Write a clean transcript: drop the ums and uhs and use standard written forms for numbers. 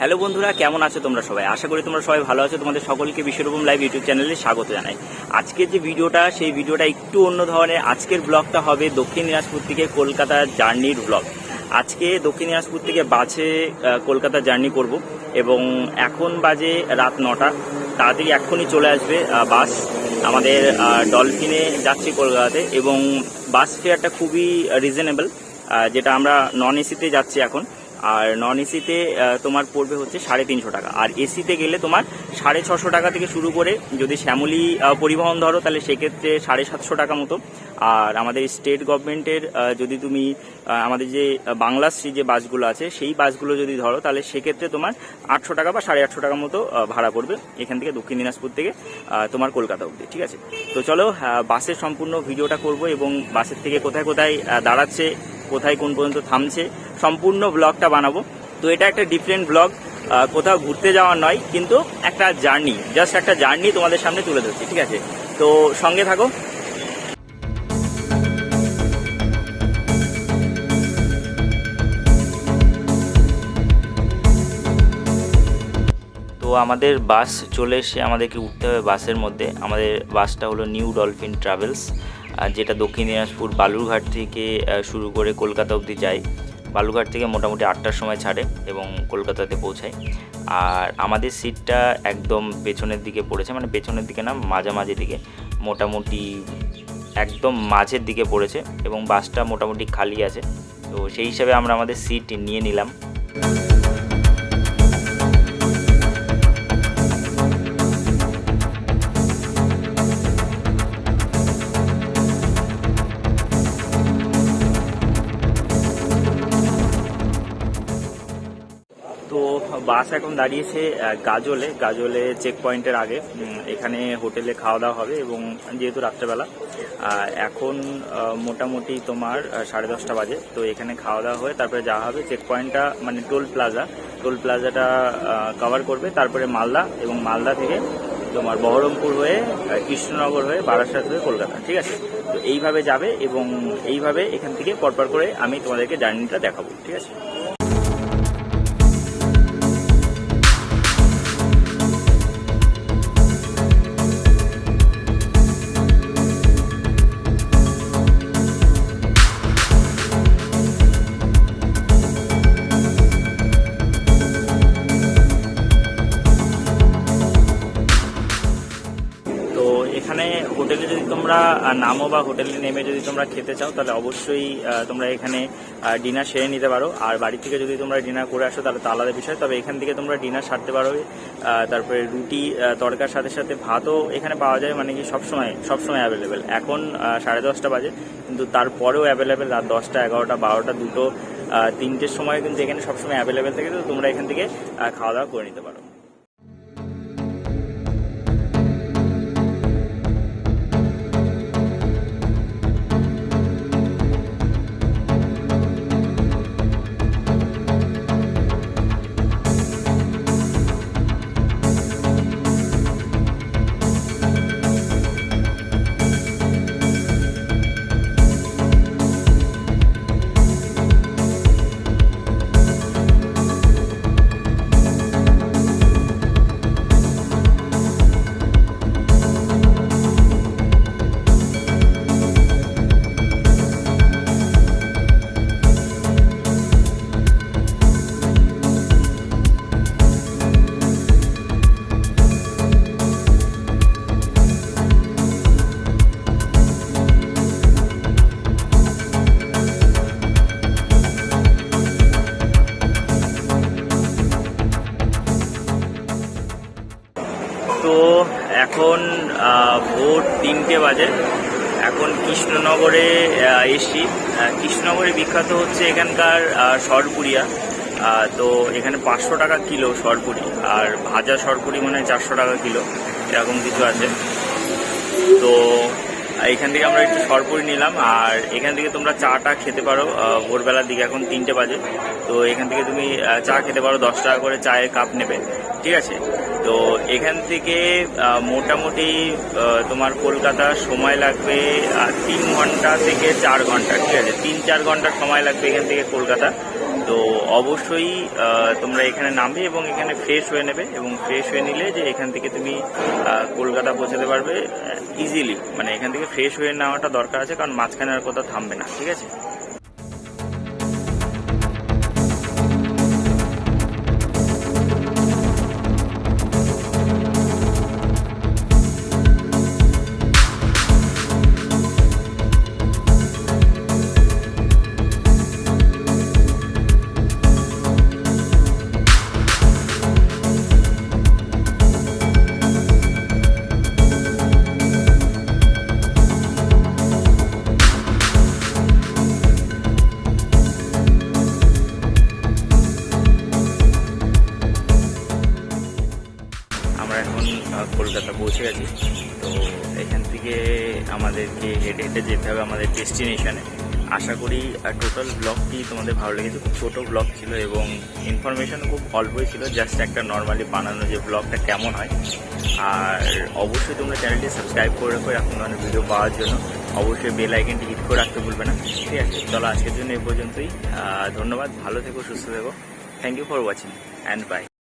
Hello বন্ধুরা, কেমন আছো তোমরা সবাই? আশা করি তোমরা সবাই ভালো আছো। তোমাদের সকলকে বিশ্বরূপম লাইভ ইউটিউব চ্যানেলে স্বাগত জানাই। আজকের যে ভিডিওটা, সেই ভিডিওটা একটু অন্য ধরনের। আজকের ব্লগটা হবে দক্ষিণ দিনাজপুর থেকে কলকাতার জার্নির ব্লগ। আজকে দক্ষিণ দিনাজপুর থেকে বাসে কলকাতা জার্নি করব এবং এখন বাজে রাত 9টা। তাড়াতাড়ি এক্ষুনি চলে আসবে বাস। আমাদের ডলফিনে যাচ্ছি কলকাতাতে এবং বাস ফেয়ারটা খুবই রিজনেবল, যেটা আমরা নন এসিতে যাচ্ছি এখন। আর নন এসিতে তোমার পড়বে হচ্ছে 350 টাকা, আর এসিতে গেলে তোমার 650 টাকা থেকে শুরু করে, যদি শ্যামলী পরিবহন ধরো তাহলে সেক্ষেত্রে 750 টাকা মতো। আর আমাদের স্টেট গভর্নমেন্টের যদি তুমি আমাদের যে বাংলাশ্রী যে বাসগুলো আছে সেই বাসগুলো যদি ধরো তাহলে সেক্ষেত্রে তোমার 800 টাকা বা 850 টাকা মতো ভাড়া পড়বে এখান থেকে দক্ষিণ দিনাজপুর থেকে তোমার কলকাতা অবধি। ঠিক আছে, তো চলো বাসের সম্পূর্ণ ভিডিওটা করব এবং বাসের থেকে কোথায় কোথায় দাঁড়াচ্ছে, কোথায় কোন পর্যন্ত থামছে, সম্পূর্ণ ব্লগটা বানাবো। তো এটা একটা ডিফারেন্ট ব্লগ, কোথাও ঘুরতে যাওয়ার নয়, কিন্তু একটা জার্নি, জাস্ট একটা জার্নি তোমাদের সামনে তুলে ধরছি। ঠিক আছে, তো সঙ্গে থাকো। তো আমাদের বাস চলে এসে আমাদেরকে উঠতে হবে বাসের মধ্যে। আমাদের বাসটা হলো নিউ ডলফিন ট্রাভেলস, যেটা দক্ষিণ দিনাজপুর বালুরঘাট থেকে শুরু করে কলকাতা অবধি যায়। বালুরঘাট থেকে মোটামুটি 8টার সময় ছাড়ে এবং কলকাতাতে পৌঁছায়। আর আমাদের সিটটা একদম পেছনের দিকে পড়েছে, মানে পেছনের দিকে না, মাঝামাঝি দিকে, মোটামুটি একদম মাঝের দিকে পড়েছে এবং বাসটা মোটামুটি খালি আছে। তো সেই হিসাবে আমরা আমাদের সিট নিয়ে নিলাম। তো বাস এখন দাঁড়িয়েছে গাজলে চেক পয়েন্টের আগে। এখানে হোটেলে খাওয়া দাওয়া হবে এবং যেহেতু রাত্রেবেলা এখন মোটামুটি তোমার 10:30 বাজে, তো এখানে খাওয়া দাওয়া হয়ে তারপরে যাওয়া হবে চেক পয়েন্টটা, মানে টোল প্লাজাটা কভার করবে, তারপরে মালদা, এবং মালদা থেকে তোমার বহরমপুর হয়ে কৃষ্ণনগর হয়ে বারাসাত হয়ে কলকাতা। ঠিক আছে, তো এইভাবে যাবে এবং এইভাবে এখান থেকে পরপর করে আমি তোমাদেরকে জার্নিটা দেখাবো। ঠিক আছে, এখানে হোটেলে যদি তোমরা নামো বা হোটেলে নেমে যদি তোমরা খেতে চাও তাহলে অবশ্যই তোমরা এখানে ডিনার সেরে নিতে পারো। আর বাড়ি থেকে যদি তোমরা ডিনার করে আসো তাহলে তো আলাদা বিষয়, তবে এখান থেকে তোমরা ডিনার সারতে পারবে। তারপরে রুটি তড়কার সাথে সাথে ভাতও এখানে পাওয়া যায়, মানে কি সবসময় অ্যাভেলেবেল। এখন 10:30 বাজে, কিন্তু তারপরেও অ্যাভেলেবেল রাত 10টা, 11টা, 12টা, 2টো, 3টের সময় কিন্তু এখানে সবসময় অ্যাভেলেবেল থাকে। তো তোমরা এখান থেকে খাওয়া দাওয়া করে নিতে পারো। তো এখন ভোর 3টে বাজে। এখন কৃষ্ণনগরে এসছি। কৃষ্ণনগরে বিখ্যাত হচ্ছে এখানকার সরপুরিয়া। তো এখানে 500 টাকা কিলো সরপুরি, আর ভাজা সরপুরি মানে 400 টাকা কিলো, এরকম কিছু আছে। তো এখান থেকে আমরা একটু সরপুরি নিলাম, আর এখান থেকে তোমরা চাটা খেতে পারো ভোরবেলার দিকে। এখন 3টে বাজে, তো এখান থেকে তুমি চা খেতে পারো, 10 টাকা করে চায়ের কাপ নেবে। ঠিক আছে, তো এখান থেকে মোটামুটি তোমার কলকাতা সময় লাগবে 3 ঘন্টা থেকে 4 ঘন্টা। ঠিক আছে, 3-4 ঘন্টার সময় লাগবে এখান থেকে কলকাতা। তো তো অবশ্যই তোমরা এখানে নামবে এবং এখানে ফ্রেশ হয়ে নেবে, এবং ফ্রেশ হয়ে নিলে যে এখান থেকে তুমি কলকাতা পৌঁছাতে পারবে ইজিলি। মানে এখান থেকে ফ্রেশ হয়ে নেওয়াটা দরকার আছে, কারণ মাঝখানে আর কোথাও থামবে না, ঠিক আছে। আমরা এখন কলকাতা পৌঁছে গেছি। তো এখান থেকে আমাদেরকে হেঁটে হেঁটে যেতে হবে আমাদের ডেস্টিনেশনে। আশা করি টোটাল ব্লগটি তোমাদের ভালো লেগেছে। খুব ছোটো ব্লগ ছিল এবং ইনফরমেশন খুব অল্পই ছিল, জাস্ট একটা নর্মালি বানানো যে ব্লগটা কেমন হয়। আর অবশ্যই তোমরা চ্যানেলটি সাবস্ক্রাইব করে রাখো এরকম ধরনের ভিডিও পাওয়ার জন্য। অবশ্যই বেল আইকনটি হিট করে রাখতে ভুলবে না, ঠিক আছে। চলো আজকের জন্য এই পর্যন্তই। ধন্যবাদ, ভালো থেকো, সুস্থ থেকো। Thank you for watching and by.